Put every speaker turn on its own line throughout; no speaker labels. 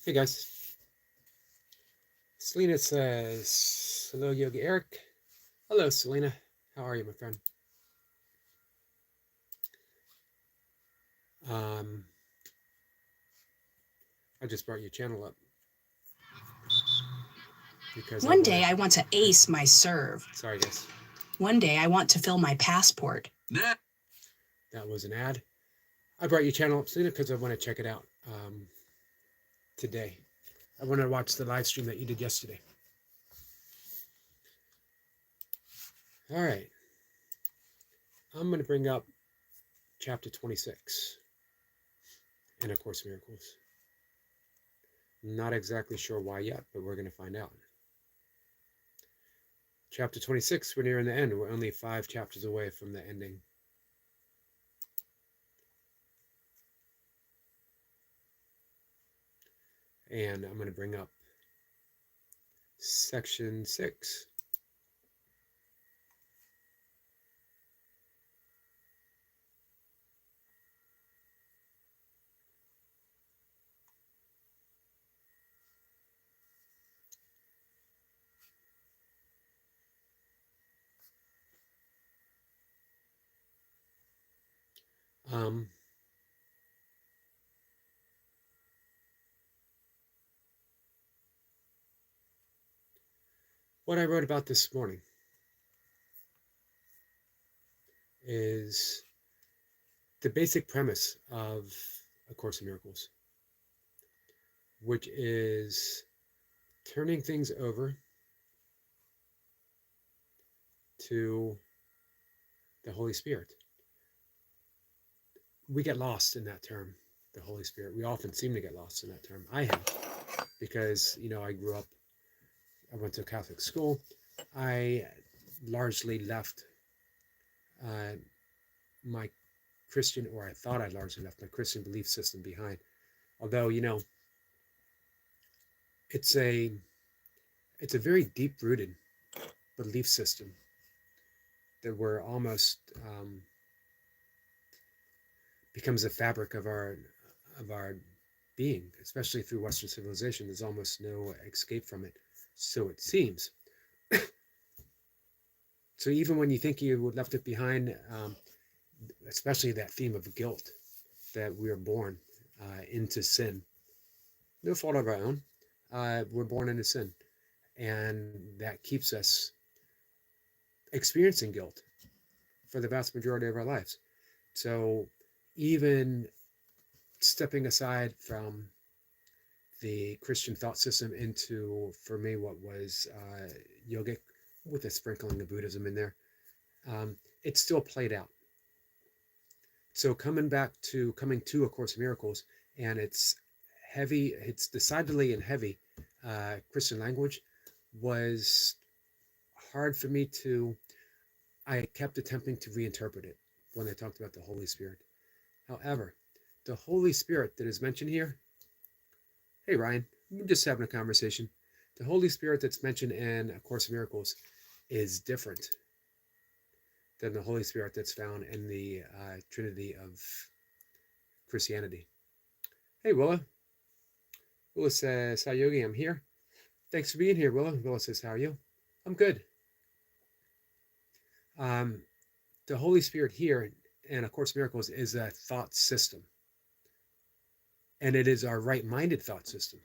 Hey guys, Selena says, hello Yogi Eric. Hello Selena, how are you my friend? Um, I just brought your channel up because I
One day
wanted,
I want to ace my serve.
sorry guys,
One day I want to fill my passport.
that was an ad. I brought your channel up Selena because I want to check it out today. I want to watch the live stream that you did yesterday. All right, I'm going to bring up chapter 26 in A Course in Miracles. Not exactly sure why yet, but we're going to find out. Chapter 26, we're nearing the end. We're only 5 chapters away from the ending. And I'm going to bring up section 6. Um, what I wrote about this morning is the basic premise of A Course in Miracles, which is turning things over to the Holy Spirit. We get lost in that term, the Holy Spirit. We often seem to get lost in that term. I have, because, I grew up, I went to a Catholic school. I largely left uh, my Christian, or I thought I largely left my Christian belief system behind. Although, it's a it's a very deep rooted belief system that we're almost becomes a fabric of our being, especially through Western civilization. There's almost no escape from it, so it seems. So even when you think you left it behind, especially that theme of guilt, that we are born into sin, no fault of our own. We're born into sin, and that keeps us experiencing guilt for the vast majority of our lives. So even stepping aside from the Christian thought system into, for me, what was yogic with a sprinkling of Buddhism in there, it still played out. So coming to A Course in Miracles, and it's heavy, it's decidedly in heavy Christian language, was hard for me to, I kept attempting to reinterpret it when they talked about the Holy Spirit. However, the Holy Spirit that is mentioned here, hey Ryan, we're just having a conversation. The Holy Spirit that's mentioned in A Course in Miracles is different than the Holy Spirit that's found in the Trinity of Christianity. Hey Willa. Willa says, hi Yogi, I'm here. Thanks for being here, Willa. Willa says, how are you? I'm good. Um, the Holy Spirit here in A Course in Miracles is a thought system. And it is our right-minded thought system.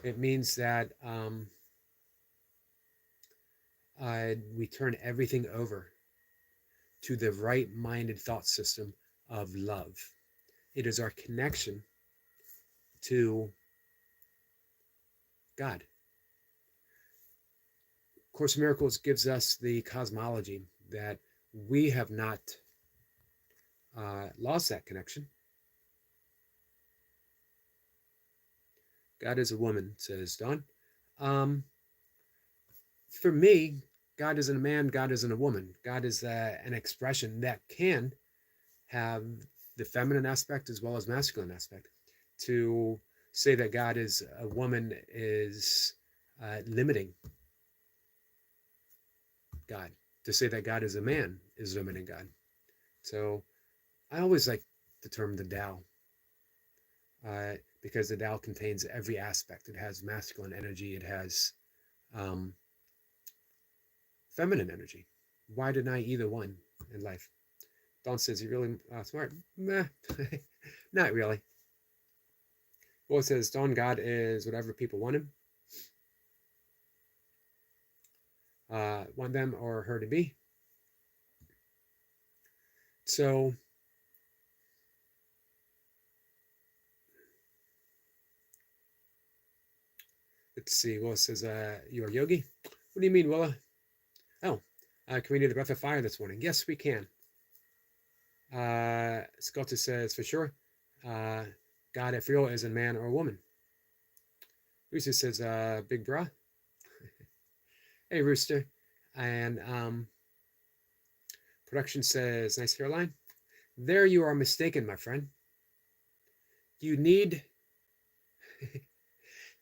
It means that we turn everything over to the right-minded thought system of love. It is our connection to God. Course in Miracles gives us the cosmology that we have not lost that connection. God is a woman, says Don. For me, God isn't a man, God isn't a woman. God is an expression that can have the feminine aspect as well as masculine aspect. To say that God is a woman is limiting God. To say that God is a man is limiting God. So I always like the term the Tao. because the Tao contains every aspect. It has masculine energy. It has um, feminine energy. Why deny either one in life? Don says, "You really smart?" Meh, not really. Well, it says, "Don God is whatever people want him, want them or her to be." So let's see. Well, it says, "You are Yogi." What do you mean, Willa? Oh, can we do the breath of fire this morning? Yes, we can. Sculptor says, for sure. God, if real, is a man or a woman. Rooster says, big bra. Hey, Rooster. And production says, nice hairline. There you are mistaken, my friend. You need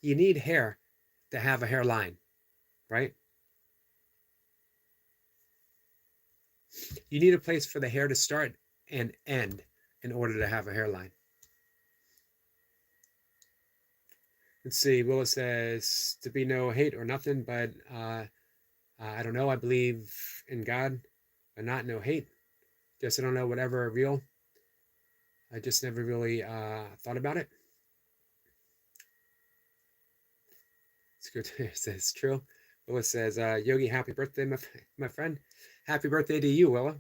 you need hair to have a hairline, right? You need a place for the hair to start and end in order to have a hairline. Let's see. Willa says, to be no hate or nothing, but I don't know. I believe in God, but not no hate. Just I don't know whatever real. I just never really thought about it. It's good. It's true. Willa says, Yogi, happy birthday, my friend. Happy birthday to you, Willa.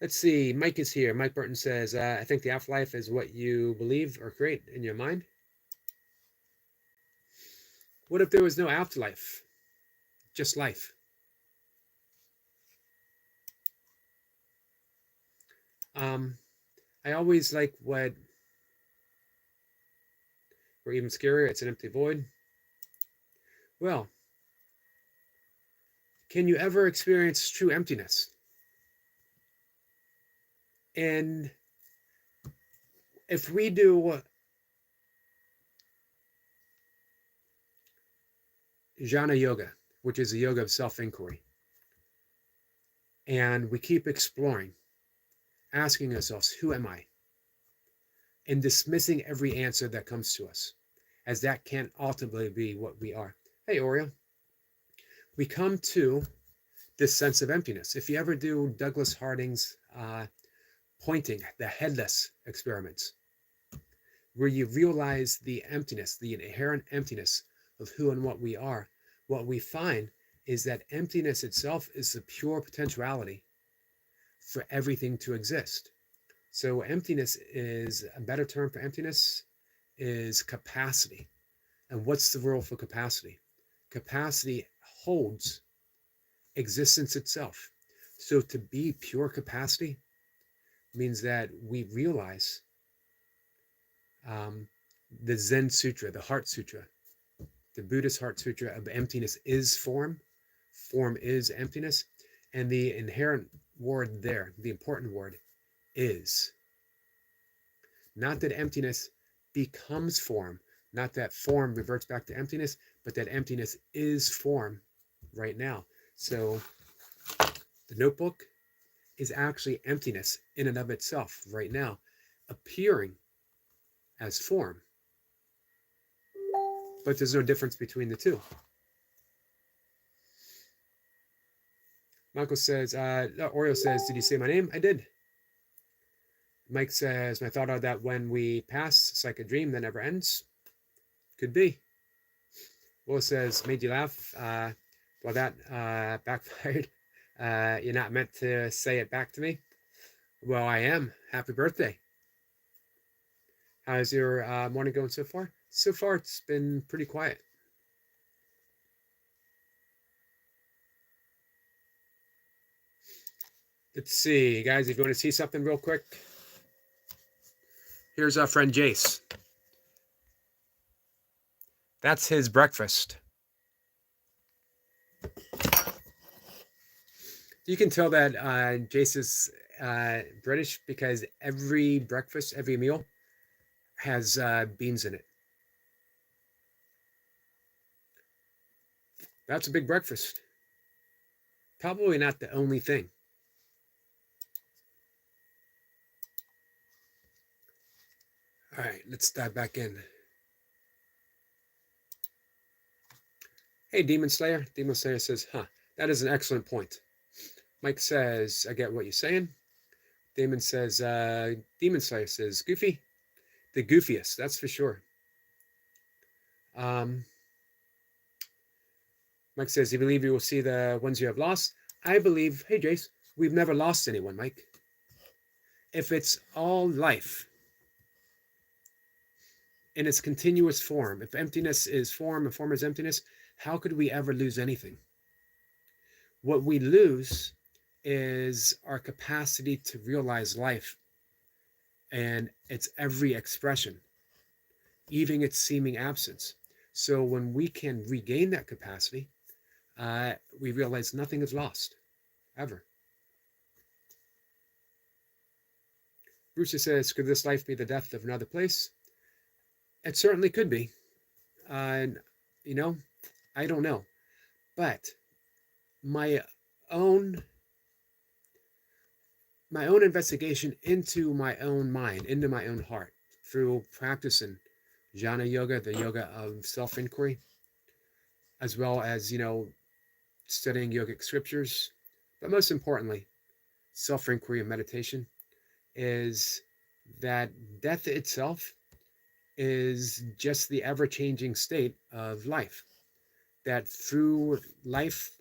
Let's see. Mike is here. Mike Burton says, I think the afterlife is what you believe or create in your mind. What if there was no afterlife? Just life. I always like what, or even scarier, it's an empty void. Well, can you ever experience true emptiness? And if we do jhana yoga, which is a yoga of self-inquiry, and we keep exploring, asking ourselves, who am I? And dismissing every answer that comes to us, as that can't ultimately be what we are. Hey, Oreo. We come to this sense of emptiness. If you ever do Douglas Harding's pointing, the headless experiments, where you realize the emptiness, the inherent emptiness of who and what we are, what we find is that emptiness itself is the pure potentiality for everything to exist. So emptiness is a better term for emptiness is capacity. And what's the rule for capacity? Capacity holds existence itself. So to be pure capacity means that we realize the Zen Sutra, the Heart Sutra, the Buddhist Heart Sutra of emptiness is form, form is emptiness, and the inherent word there, the important word, is. Not that emptiness becomes form, not that form reverts back to emptiness, but that emptiness is form right now. So the notebook is actually emptiness in and of itself right now, appearing as form. But there's no difference between the two. Michael says, Oreo says, did you say my name? I did. Mike says, my thought of that when we pass, it's like a dream that never ends. Could be. Will says, made you laugh. Well, that backfired. You're not meant to say it back to me. Well, I am. Happy birthday. How's your morning going so far? So far, it's been pretty quiet. Let's see, guys, if you want to see something real quick, here's our friend Jace. That's his breakfast. You can tell that Jace is British because every breakfast, every meal has beans in it. That's a big breakfast. Probably not the only thing. All right, let's dive back in. Hey, Demon Slayer. Demon Slayer says, that is an excellent point. Mike says, I get what you're saying. Demon Slayer says, Goofy, the goofiest, that's for sure. Mike says, you believe you will see the ones you have lost? I believe, hey, Jace, we've never lost anyone, Mike. If it's all life in its continuous form, if emptiness is form and form is emptiness, how could we ever lose anything? What we lose is our capacity to realize life and its every expression, even its seeming absence. So when we can regain that capacity, we realize nothing is lost, ever. Bruce says, could this life be the death of another place? It certainly could be. I don't know. But my own investigation into my own mind, into my own heart, through practicing jhana yoga, the yoga of self-inquiry, as well as, studying yogic scriptures, but most importantly, self-inquiry and meditation, is that death itself is just the ever-changing state of life. That through life,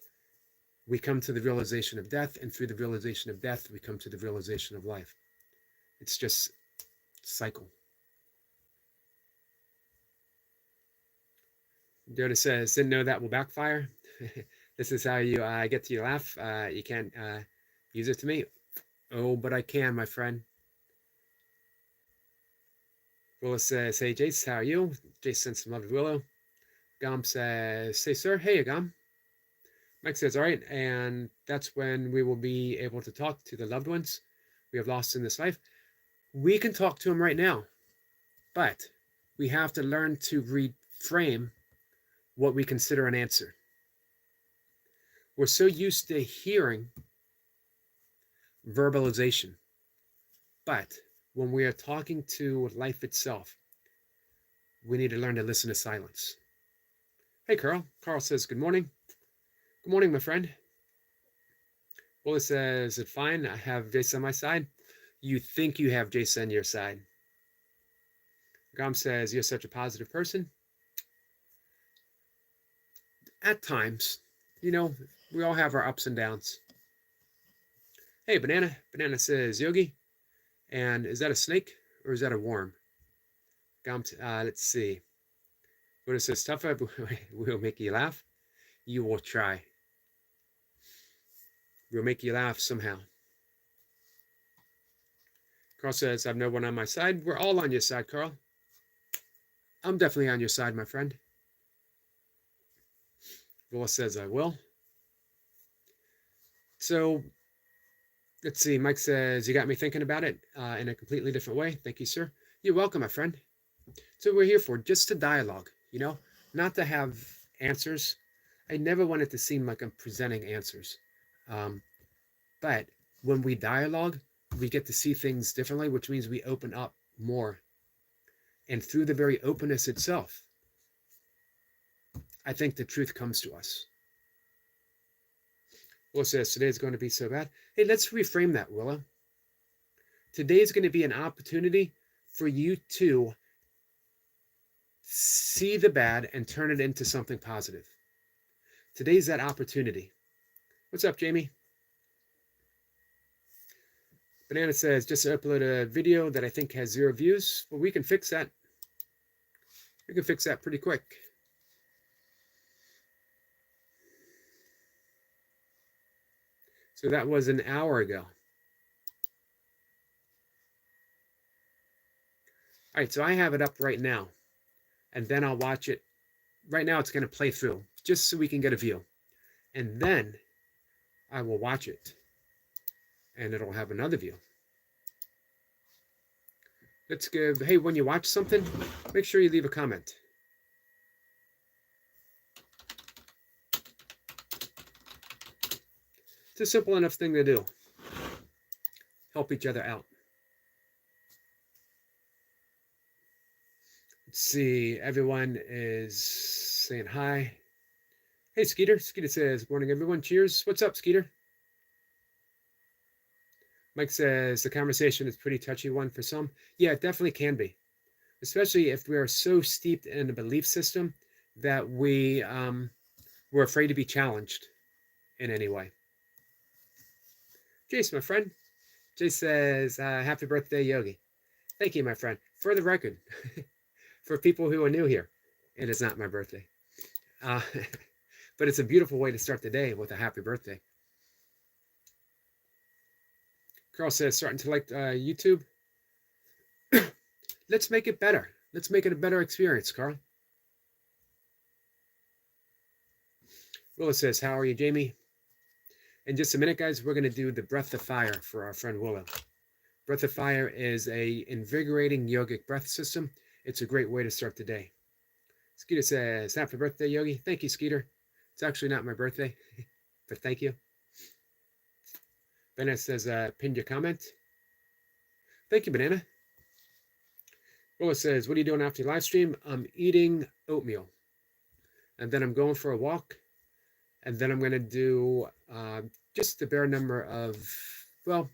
we come to the realization of death, and through the realization of death, we come to the realization of life. It's just cycle. Yoda says, didn't know that will backfire. This is how you get to your laugh. You can't use it to me. Oh, but I can, my friend. Willow says, hey, Jace, how are you? Jace sends some love to Willow. Gom says, say, sir. Hey, Gom. Mike says, all right, and that's when we will be able to talk to the loved ones we have lost in this life. We can talk to them right now, but we have to learn to reframe what we consider an answer. We're so used to hearing verbalization, but when we are talking to life itself, we need to learn to listen to silence. Hey, Carl. Carl says, good morning. Good morning, my friend. Willis says, it's fine. I have Jason on my side. You think you have Jason on your side. Gom says, you're such a positive person. At times, we all have our ups and downs. Hey, Banana. Banana says, Yogi. And is that a snake or is that a worm? Gom, let's see. Willis says, tougher will make you laugh. You will try. We'll make you laugh somehow. Carl says, I've no one on my side. We're all on your side, Carl. I'm definitely on your side, my friend. Willis says, I will. So, let's see. Mike says, you got me thinking about it in a completely different way. Thank you, sir. You're welcome, my friend. So we're here for just to dialogue, not to have answers. I never want it to seem like I'm presenting answers. But when we dialogue, we get to see things differently, which means we open up more. And through the very openness itself, I think the truth comes to us. Willow says, today's going to be so bad. Hey, let's reframe that, Willow. Today's going to be an opportunity for you to see the bad and turn it into something positive. Today's that opportunity. What's up, Jamie? Banana says, just upload a video that I think has 0 views. Well, we can fix that. We can fix that pretty quick. So that was an hour ago. All right, so I have it up right now. And then I'll watch it. Right now it's going to play through, just so we can get a view. And then I will watch it. And it'll have another view. Let's give, hey, when you watch something, make sure you leave a comment. It's a simple enough thing to do. Help each other out. See, everyone is saying hi. Hey, Skeeter. Skeeter says, morning, everyone. Cheers. What's up, Skeeter? Mike says, the conversation is pretty touchy one for some. Yeah, it definitely can be, especially if we are so steeped in a belief system that we're afraid to be challenged in any way. Jace, my friend. Jace says, happy birthday, Yogi. Thank you, my friend. For the record, for people who are new here, it is not my birthday. But it's a beautiful way to start the day with a happy birthday. Carl says, starting to like YouTube. Let's make it better. Let's make it a better experience, Carl. Willow says, how are you, Jamie? In just a minute, guys, we're going to do the breath of fire for our friend Willow. Breath of fire is a invigorating yogic breath system. It's a great way to start the day. Skeeter says, happy birthday, Yogi. Thank you, Skeeter. It's actually not my birthday, but thank you. Banana says, pinned your comment. Thank you, Banana. Willow says, what are you doing after your live stream? I'm eating oatmeal. And then I'm going for a walk. And then I'm going to do just the bare number of, well,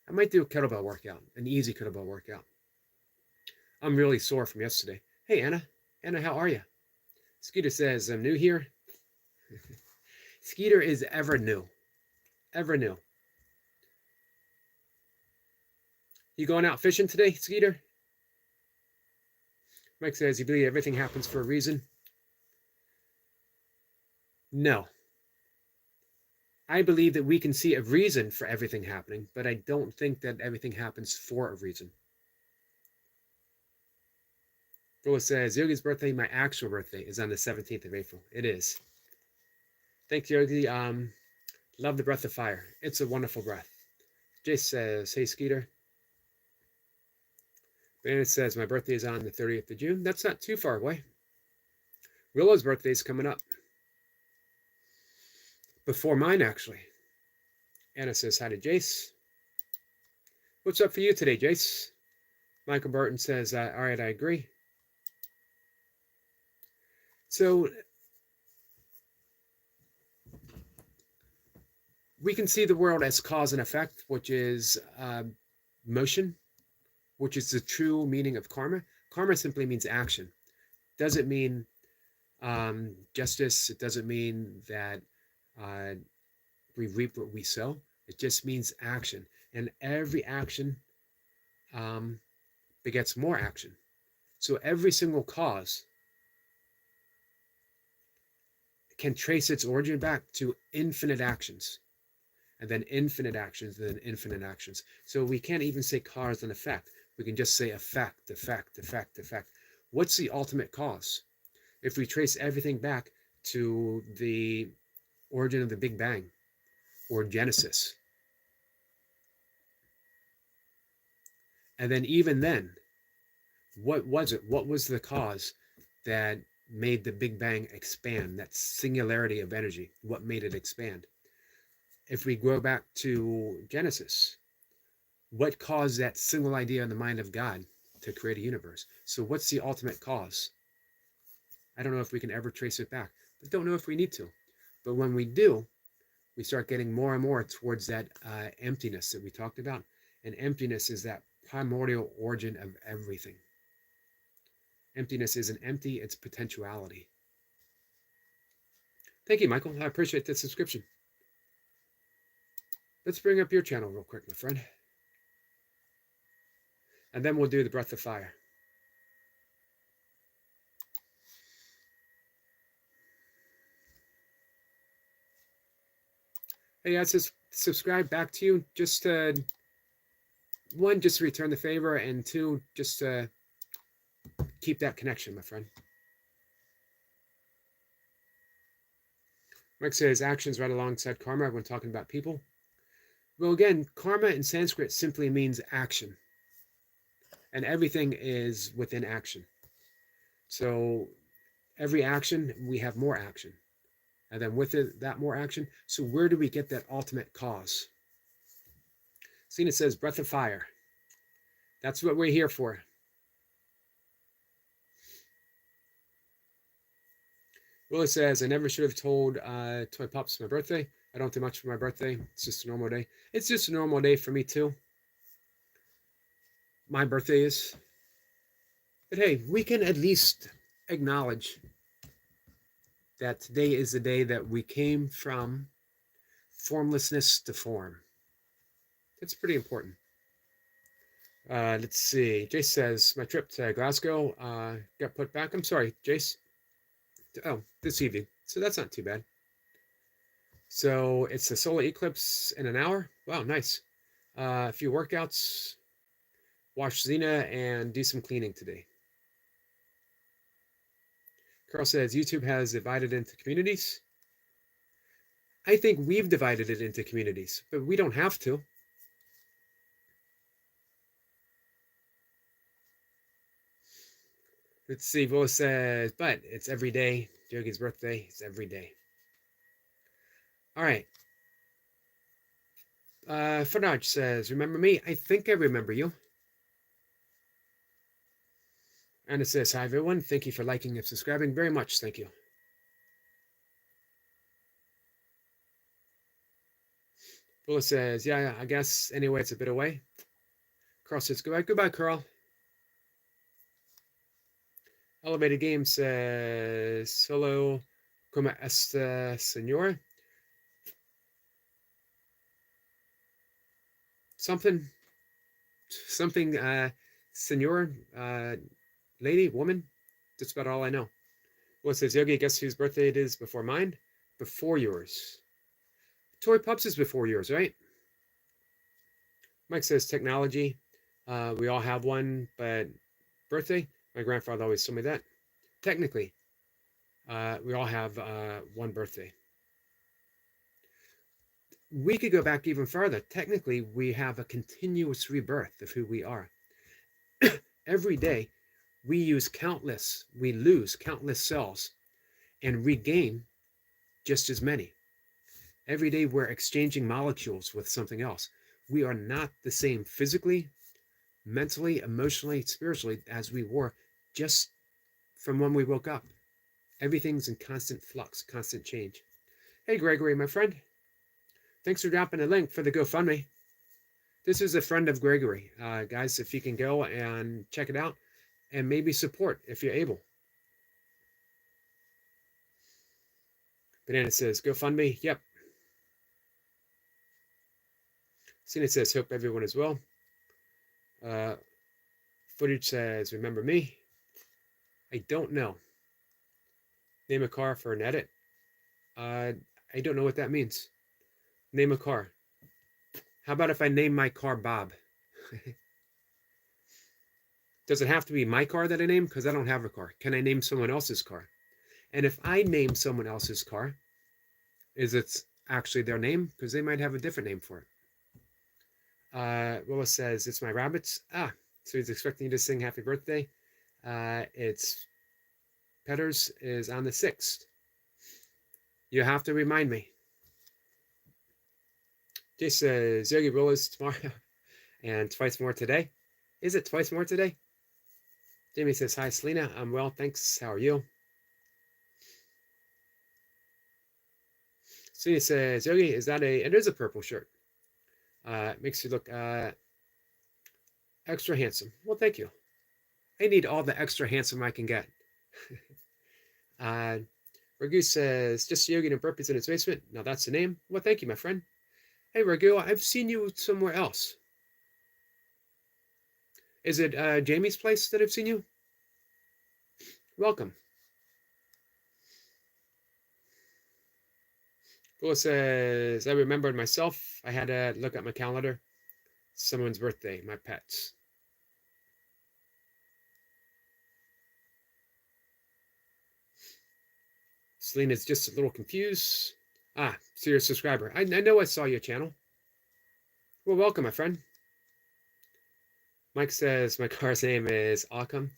I might do a kettlebell workout, an easy kettlebell workout. I'm really sore from yesterday. Hey, Anna. Anna, how are you? Skeeter says, I'm new here. Skeeter is ever new. Ever new. You going out fishing today, Skeeter? Mike says, you believe everything happens for a reason? No. I believe that we can see a reason for everything happening, but I don't think that everything happens for a reason. Rilla says, Yogi's birthday, my actual birthday, is on the 17th of April. It is. Thanks, Yogi. Love the breath of fire. It's a wonderful breath. Jace says, hey, Skeeter. Banana says, my birthday is on the 30th of June. That's not too far away. Willow's birthday is coming up. Before mine, actually. Anna says, hi to Jace. What's up for you today, Jace? Michael Burton says, all right, I agree. So we can see the world as cause and effect, which is motion, which is the true meaning of karma. Karma simply means action. Doesn't mean justice. It doesn't mean that we reap what we sow. It just means action. And every action begets more action. So every single cause can trace its origin back to infinite actions, and then infinite actions, and then infinite actions. So we can't even say cause and effect. We can just say effect, effect, effect, effect. What's the ultimate cause? If we trace everything back to the origin of the Big Bang or Genesis, and then even then, what was it? What was the cause that made the Big Bang expand, that singularity of energy? What made it expand? If we go back to Genesis, what caused that single idea in the mind of God to create a universe? So what's the ultimate cause? I don't know if we can ever trace it back, but don't know if we need to. But when we do, we start getting more and more towards that emptiness that we talked about. And emptiness is that primordial origin of everything. Emptiness isn't empty, it's potentiality. Thank you, Michael. I appreciate the subscription. Let's bring up your channel real quick, my friend. And then we'll do the breath of fire. Hey, guys, just subscribe back to you. Just one, just to return the favor, and two, just keep that connection, my friend. Mike says actions right alongside karma when talking about people. Well, again, karma in Sanskrit simply means action. And everything is within action. So every action, we have more action. And then with it, that more action. So where do we get that ultimate cause? Cena says breath of fire. That's what we're here for. Willis says, I never should have told Toy Pops my birthday. I don't do much for my birthday. It's just a normal day. It's just a normal day for me too. My birthday is. But hey, we can at least acknowledge that today is the day that we came from formlessness to form. That's pretty important. Let's see. Jace says, my trip to Glasgow got put back. I'm sorry, Jace. Oh, this evening. So that's not too bad. So it's a solar eclipse in an hour. Wow, nice. A few workouts, wash Xena, and do some cleaning today. Carl says, YouTube has divided into communities. I think we've divided it into communities, but we don't have to. Let's see. Willis says, but it's every day. Yogi's birthday. It's every day. All right. Fernaj says, remember me? I think I remember you. And it says, hi everyone. Thank you for liking and subscribing very much. Thank you. Willis says, yeah, I guess. Anyway, it's a bit away. Carl says, goodbye. Goodbye, Carl. Elevated Game says, hello, como esta, señora? Something, senor, lady, woman. That's about all I know. Well, it says, Yogi, guess whose birthday it is before mine? Before yours. Toy Pups is before yours, right? Mike says, technology. We all have one, but birthday? My grandfather always told me that. Technically, we all have one birthday. We could go back even further. Technically, we have a continuous rebirth of who we are. Every day, we lose countless cells and regain just as many. Every day, we're exchanging molecules with something else. We are not the same physically, mentally, emotionally, spiritually as we were just from when we woke up. Everything's in constant flux, constant change. Hey, Gregory, my friend. Thanks for dropping a link for the GoFundMe. This is a friend of Gregory. Guys, if you can go and check it out and maybe support if you're able. Banana says, GoFundMe. Yep. Cena says, hope everyone is well. Footage says, remember me? I don't know. Name a car for an edit. I don't know what that means. Name a car. How about if I name my car Bob? Does it have to be my car that I name? Because I don't have a car. Can I name someone else's car? And if I name someone else's car, is it actually their name? Because they might have a different name for it. Willis says, it's my rabbits. So he's expecting you to sing happy birthday. It's Petters is on the 6th. You have to remind me. Jay says, Yogi Willis tomorrow and twice more today. Is it twice more today? Jamie says, hi, Selena. I'm well, thanks. How are you? Selena says, Yogi, it is a purple shirt. Makes you look extra handsome. Well, thank you. I need all the extra handsome I can get. Ragu says, just Yogi and burpees in his basement. Now that's the name. Well, thank you, my friend. Hey, Ragu, I've seen you somewhere else. Is it Jamie's place that I've seen you? Welcome. Bula says, I remembered myself. I had to look at my calendar. Someone's birthday, my pets. Selena's just a little confused. So you're a subscriber. I know I saw your channel. Well, welcome, my friend. Mike says my car's name is Occam.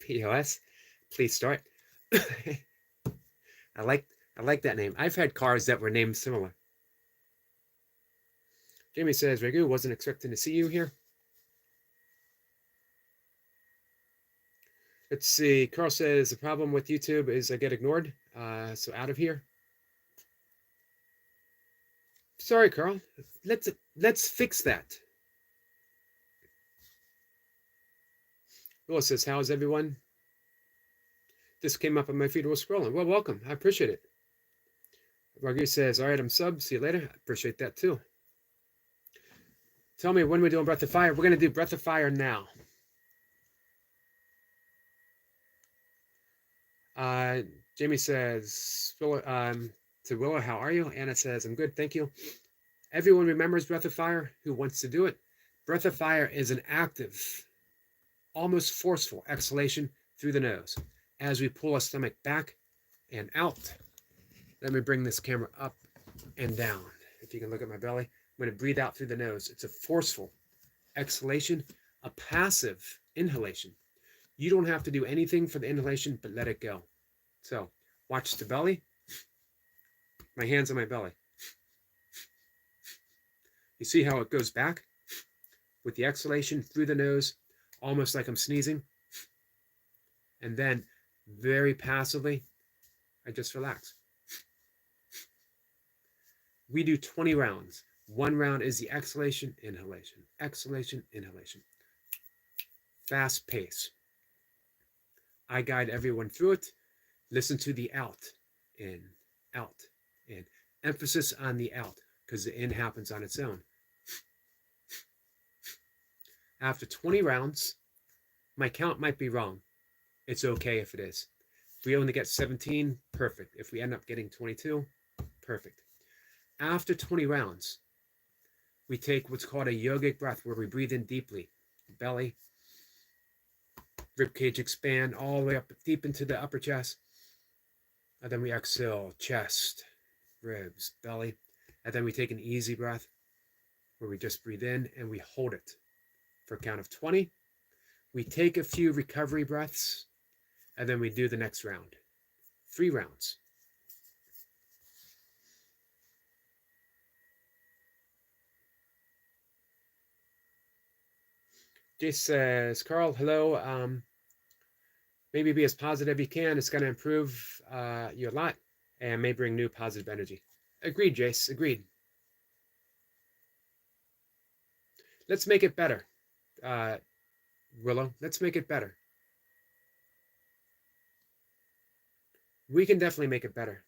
POS. Please start. I like that name. I've had cars that were named similar. Jamie says, Ragu, wasn't expecting to see you here. Let's see. Carl says the problem with YouTube is I get ignored. So out of here. Sorry, Carl. Let's fix that. Willis says, how's everyone? This came up on my feed while scrolling. Well, welcome. I appreciate it. Ragu says, all right, I'm sub. See you later. I appreciate that too. Tell me when we're doing Breath of Fire. We're going to do Breath of Fire now. Jamie says, to Willa, how are you? Anna says, I'm good, thank you. Everyone remembers Breath of Fire who wants to do it. Breath of Fire is an active, almost forceful exhalation through the nose as we pull our stomach back and out. Let me bring this camera up and down. If you can look at my belly, I'm going to breathe out through the nose. It's a forceful exhalation, a passive inhalation. You don't have to do anything for the inhalation, but let it go. So watch the belly. My hands on my belly. You see how it goes back with the exhalation through the nose, almost like I'm sneezing. And then very passively, I just relax. We do 20 rounds. One round is the exhalation, inhalation, exhalation, inhalation. Fast pace. I guide everyone through it. Listen to the out, in, out, in. Emphasis on the out because the in happens on its own. After 20 rounds, my count might be wrong. It's okay if it is. If we only get 17, perfect. If we end up getting 22, perfect. After 20 rounds, we take what's called a yogic breath where we breathe in deeply. Belly, ribcage expand all the way up deep into the upper chest. And then we exhale, chest, ribs, belly. And then we take an easy breath where we just breathe in and we hold it for a count of 20. We take a few recovery breaths and then we do the next round. 3 rounds. Jace says, Carl, hello. Maybe be as positive you can. It's going to improve you a lot and may bring new positive energy. Agreed, Jace. Agreed. Let's make it better, Willow. Let's make it better. We can definitely make it better.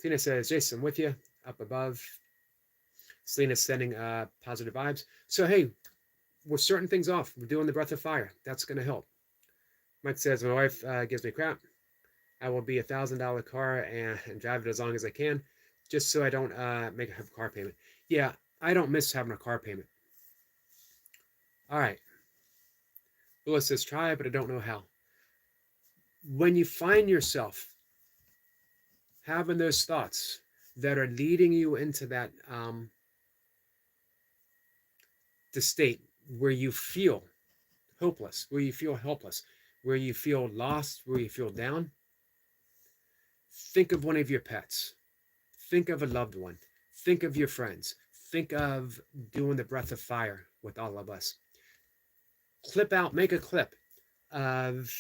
Tina says, Jace, I'm with you. Up above. Selena's sending positive vibes. So, hey, we're starting things off. We're doing the Breath of Fire. That's going to help. Mike says, my wife gives me crap. I will be $1,000 car and drive it as long as I can, just so I don't make a car payment. Yeah, I don't miss having a car payment. All right. Willis says, try, but I don't know how. When you find yourself having those thoughts that are leading you into that the state where you feel hopeless, where you feel helpless, where you feel lost, where you feel down, think of one of your pets. Think of a loved one. Think of your friends. Think of doing the Breath of Fire with all of us. Clip out, make a clip of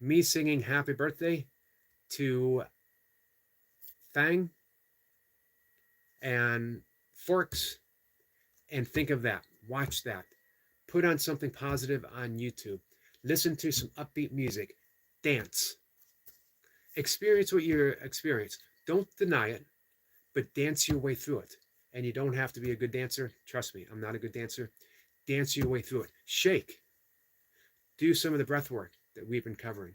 me singing happy birthday to Fang and Forks, and think of that. Watch that. Put on something positive on YouTube. Listen to some upbeat music. Dance. Experience what you experience. Don't deny it, but dance your way through it. And you don't have to be a good dancer. Trust me, I'm not a good dancer. Dance your way through it. Shake. Do some of the breath work that we've been covering.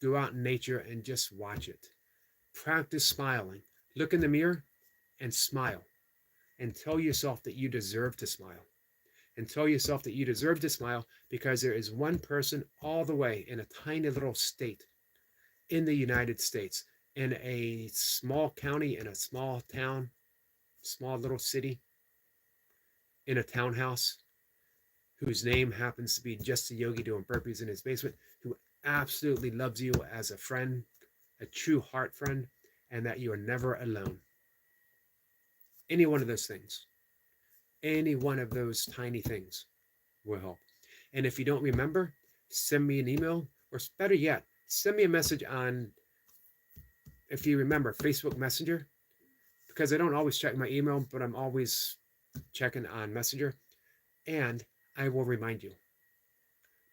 Go out in nature and just watch it. Practice smiling. Look in the mirror and smile. And tell yourself that you deserve to smile. And tell yourself that you deserve to smile because there is one person all the way in a tiny little state in the United States, in a small county, in a small town, small little city, in a townhouse, whose name happens to be just a Yogi doing burpees in his basement, who absolutely loves you as a friend, a true heart friend, and that you are never alone. Any one of those things, any one of those tiny things will help. And if you don't remember, send me an email Or better yet, send me a message on, if you remember, Facebook Messenger, because I don't always check my email, but I'm always checking on Messenger, and I will remind you.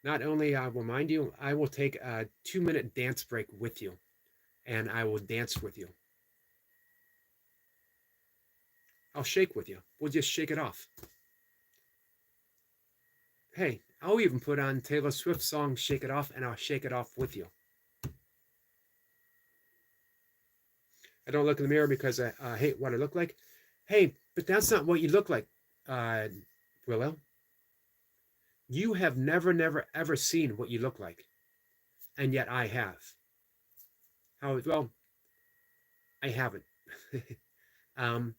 Not only I will remind you, I will take a 2-minute dance break with you, and I will dance with you. I'll shake with you. We'll just shake it off. Hey, I'll even put on Taylor Swift's song Shake It Off, and I'll shake it off with you. I don't look in the mirror because I hate what I look like. Hey, but that's not what you look like, Willow. You have never, ever seen what you look like. And yet I have. How, well, I haven't. um,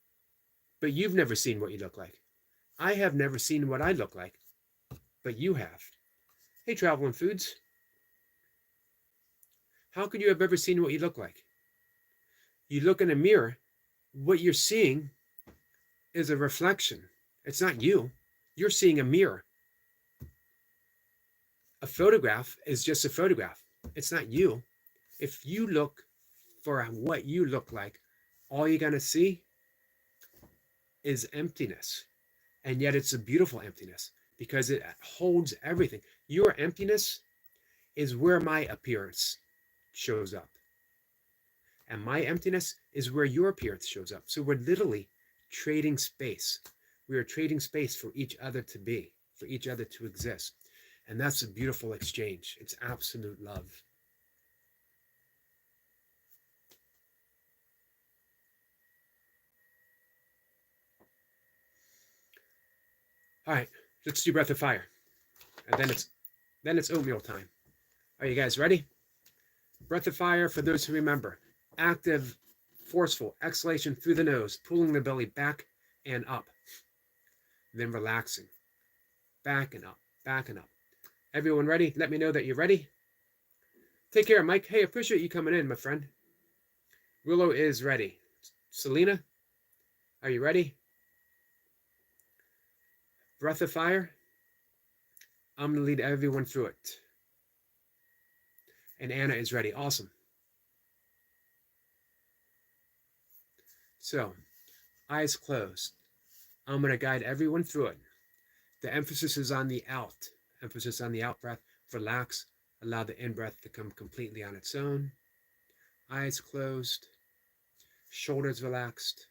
but you've never seen what you look like. I have never seen what I look like, but you have. Hey, Traveling Foods. How could you have ever seen what you look like? You look in a mirror, what you're seeing is a reflection. It's not you. You're seeing a mirror. A photograph is just a photograph. It's not you. If you look for what you look like, all you're going to see is emptiness. And yet it's a beautiful emptiness because it holds everything. Your emptiness is where my appearance shows up. And my emptiness is where your appearance shows up. So we're literally trading space. We are trading space for each other to be, for each other to exist. And that's a beautiful exchange. It's absolute love. All right, let's do breath of fire. And then it's oatmeal time. Are you guys ready? Breath of fire, for those who remember. Active, forceful exhalation through the nose, pulling the belly back and up. Then relaxing. Back and up, back and up. Everyone ready? Let me know that you're ready. Take care, Mike. Hey, appreciate you coming in, my friend. Willow is ready. Selena, are you ready? Breath of fire. I'm going to lead everyone through it. And Anna is ready. Awesome. So, eyes closed. I'm going to guide everyone through it. The emphasis is on the out. Emphasis on the out breath. Relax. Allow the in breath to come completely on its own. Eyes closed. Shoulders relaxed.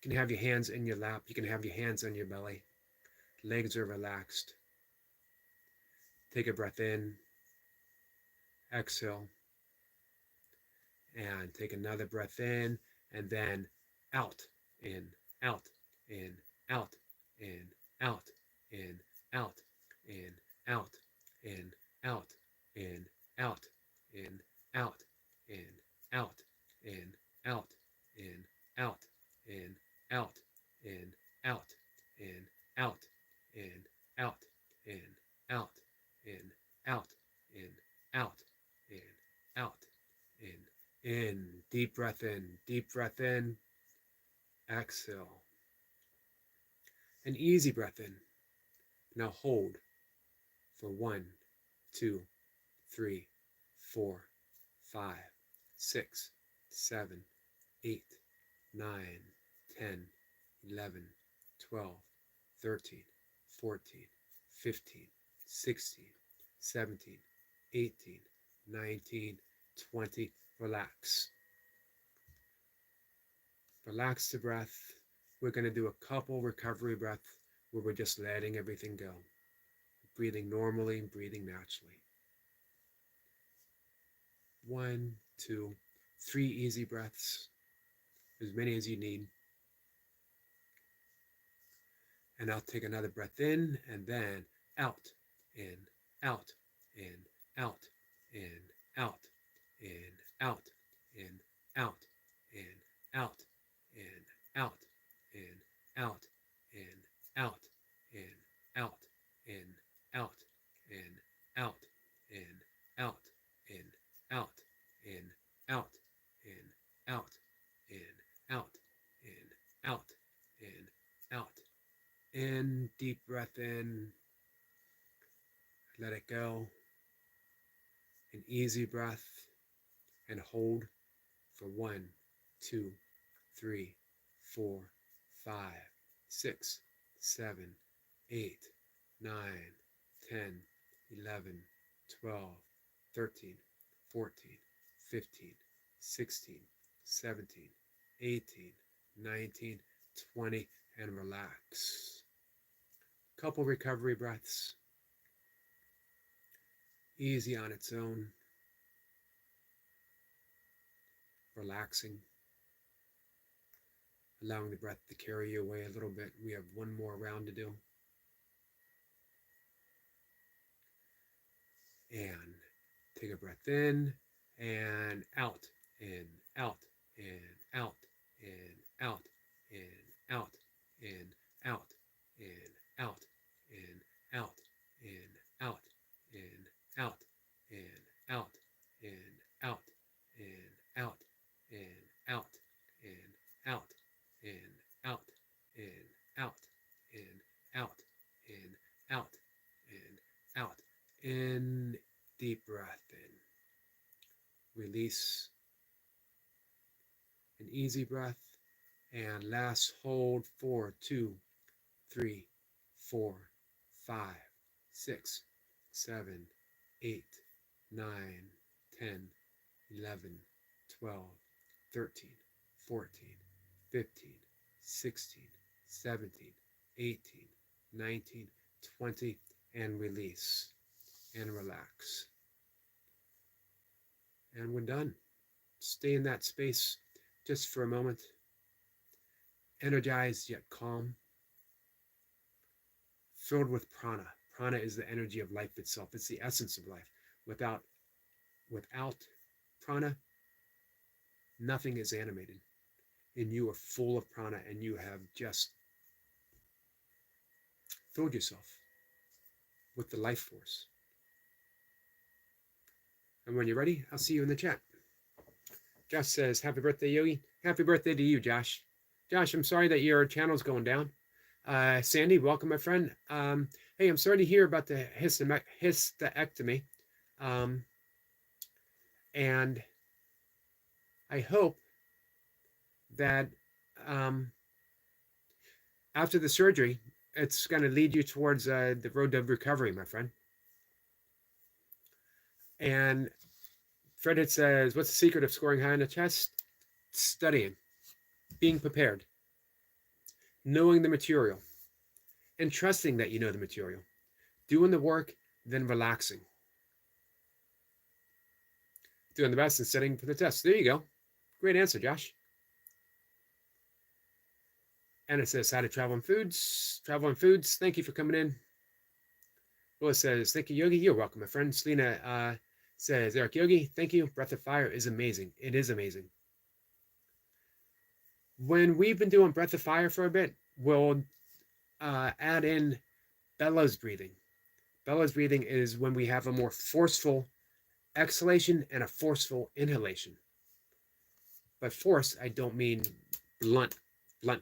You can have your hands in your lap. You can have your hands on your belly. Legs are relaxed. Take a breath in. Exhale. And take another breath in. And then out. In. Out. In. Out. In. Out. In. Out. In. Out. In. Out. In. Out. In. Out. In. Out. In. Out. In. Out. In. Out. In. Out. In. Out. In. Out. In. Out. In. Out. In. Out. In. Out. In. Deep breath in. Deep breath in. Exhale. An easy breath in. Now hold for 1, 2, 3, 4, 5, 6, 7, 8, 9, 10, 11, 12, 13, 14, 15, 16, 17, 18, 19, 20. Relax. Relax the breath. We're going to do a couple recovery breaths where we're just letting everything go. Breathing normally, breathing naturally. 1, 2, 3 easy breaths. As many as you need. And I'll take another breath in and then out, in, out, in, out, in, out, in, out, in, out, in, out, in, out, in, out, in, out, in, out, in, out, in, out, in, out, in, out, in, out, in, out, in, out, in, out, in, out. In, deep breath in. Let it go. An easy breath, and hold for 1, 2, 3, 4, 5, 6, 7, 8, 9, 10, 11, 12, 13, 14, 15, 16, 17, 18, 19, 20, and relax. Couple recovery breaths. Easy on its own. Relaxing. Allowing the breath to carry you away a little bit. We have one more round to do. And take a breath in and out, in, out, in, out, in, out, in, out, in, out, in, out, in, out, in, out, in, out, in, out, in, out, in, out, in, out, in, out, in, out, in, out, in, out, in, out, in, out, in. Deep breath in. Release. An easy breath. And last hold 4, 2, 3, 4, 5, 6, 7, 8, 9, 10, 11, 12, 13, 14, 15, 16, 17, 18, 19, 20, and release. And relax. And we're done. Stay in that space just for a moment. Energized yet calm. Filled with prana. Prana is the energy of life itself. It's the essence of life. Without prana, nothing is animated. And you are full of prana, and you have just filled yourself with the life force. And when you're ready, I'll see you in the chat. Josh says, happy birthday, Yogi. Happy birthday to you, Josh. Josh, I'm sorry that your channel's going down. Sandy, welcome, my friend. Hey, I'm sorry to hear about the hysterectomy. And I hope that after the surgery, it's going to lead you towards the road to recovery, my friend. And Fred says, what's the secret of scoring high in the test? Studying, being prepared, knowing the material, and trusting that you know the material. Doing the work, then relaxing. Doing the best and studying for the test. There you go. Great answer, Josh. And it says, how to travel and foods. Travel and foods. Thank you for coming in. Willis says, thank you, Yogi. You're welcome, my friend. Selena says, Eric, Yogi, thank you. Breath of Fire is amazing. It is amazing. When we've been doing Breath of Fire for a bit, we'll add in bellows breathing. Bellows breathing is when we have a more forceful exhalation and a forceful inhalation. By force, I don't mean blunt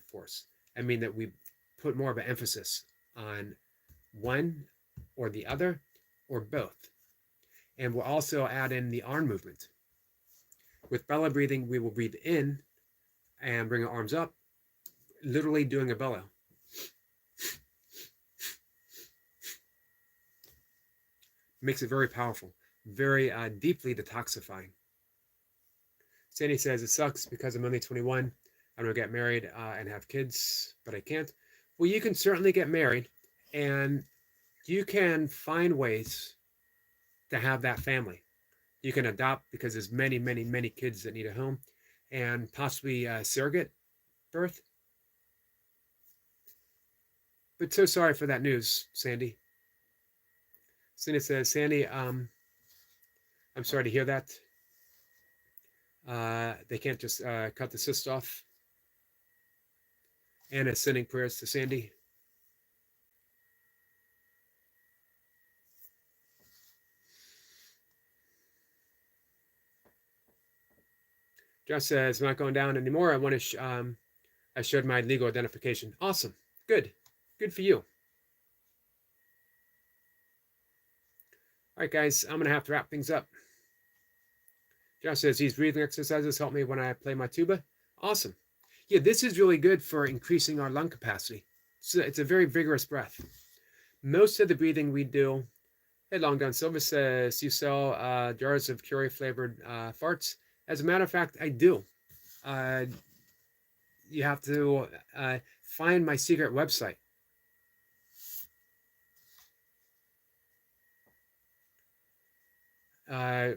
force. I mean that we put more of an emphasis on one or the other or both. And we'll also add in the arm movement. With bellow breathing, we will breathe in and bring our arms up, literally doing a bellow. Makes it very powerful, very deeply detoxifying. Sandy says, it sucks because I'm only 21. I'm going to get married and have kids, but I can't. Well, you can certainly get married, and you can find ways to have that family. You can adopt, because there's many, many, many kids that need a home, and possibly surrogate birth. But so sorry for that news, Sandy. Sandy says, Sandy, I'm sorry to hear that. They can't just cut the cyst off. Anna sending prayers to Sandy. Josh says, I'm not going down anymore. I want to. I showed my legal identification. Awesome. Good. Good for you. All right, guys, I'm going to have to wrap things up. Josh says these breathing exercises help me when I play my tuba. Awesome. Yeah, this is really good for increasing our lung capacity. So it's a very vigorous breath. Most of the breathing we do. Hey, Long John Silva says you sell jars of curry flavored farts. As a matter of fact, I do. Uh, you have to find my secret website.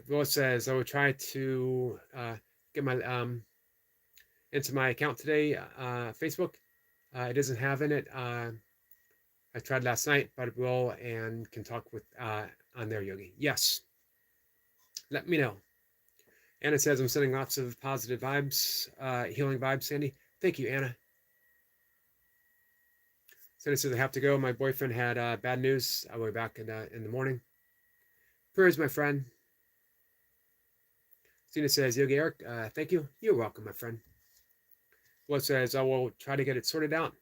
Will says I will try to get my into my account today. Facebook. It doesn't have in it. I tried last night, but it will and can talk with on there, Yogi. Yes. Let me know. Anna says I'm sending lots of positive vibes, healing vibes, Sandy. Thank you, Anna. Sandy says I have to go. My boyfriend had bad news. I'll be back in the morning. Prayers, my friend. Sina says, Yogi Eric, thank you. You're welcome, my friend. Will says, I will try to get it sorted out.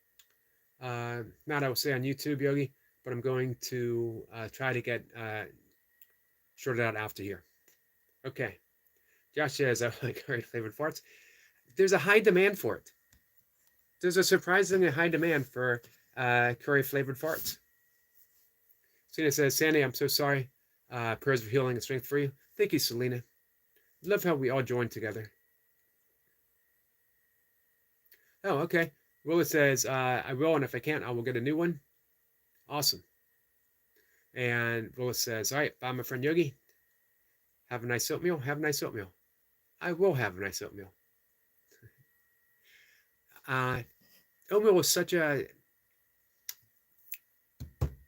Not I will say on YouTube, Yogi, but I'm going to try to get sorted out after here. Okay. Josh says, I like curry flavored farts. There's a high demand for it. There's a surprisingly high demand for curry flavored farts. Selena says, Sandy, I'm so sorry. Prayers of healing and strength for you. Thank you, Selena. Love how we all join together. Oh, okay. Willa says, I will, and if I can't, I will get a new one. Awesome. And Willa says, all right, bye, my friend Yogi. Have a nice oatmeal. Have a nice oatmeal. I will have a nice oatmeal. Oatmeal is such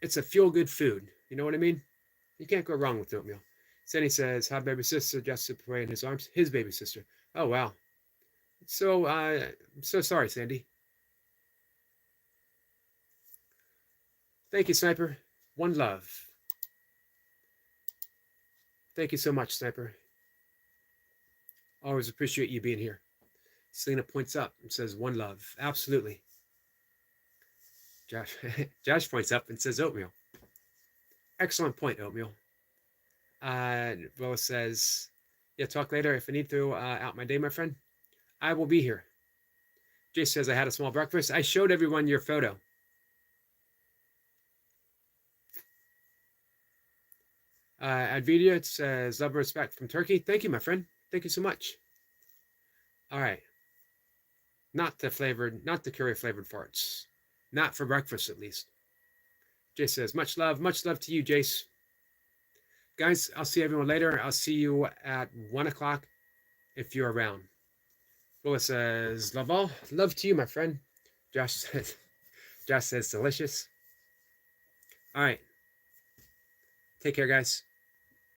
it's a feel-good food. You know what I mean? You can't go wrong with oatmeal. Sandy says, hi, baby sister, just to pray in his arms. His baby sister. Oh, wow. So, I'm so sorry, Sandy. Thank you, Sniper. One love. Thank you so much, Sniper. Always appreciate you being here. Selena points up and says, one love. Absolutely. Josh points up and says, oatmeal. Excellent point, oatmeal. Rose says, yeah, talk later. If I need to out my day, my friend, I will be here. Jay says, I had a small breakfast. I showed everyone your photo. Advidia says, love and respect from Turkey. Thank you, my friend. Thank you so much. All right. Not the curry flavored farts. Not for breakfast, at least. Jace says, much love to you, Jace. Guys, I'll see everyone later. I'll see you at 1 o'clock if you're around. Willa says, love all. Love to you, my friend. Josh says, delicious. All right. Take care, guys.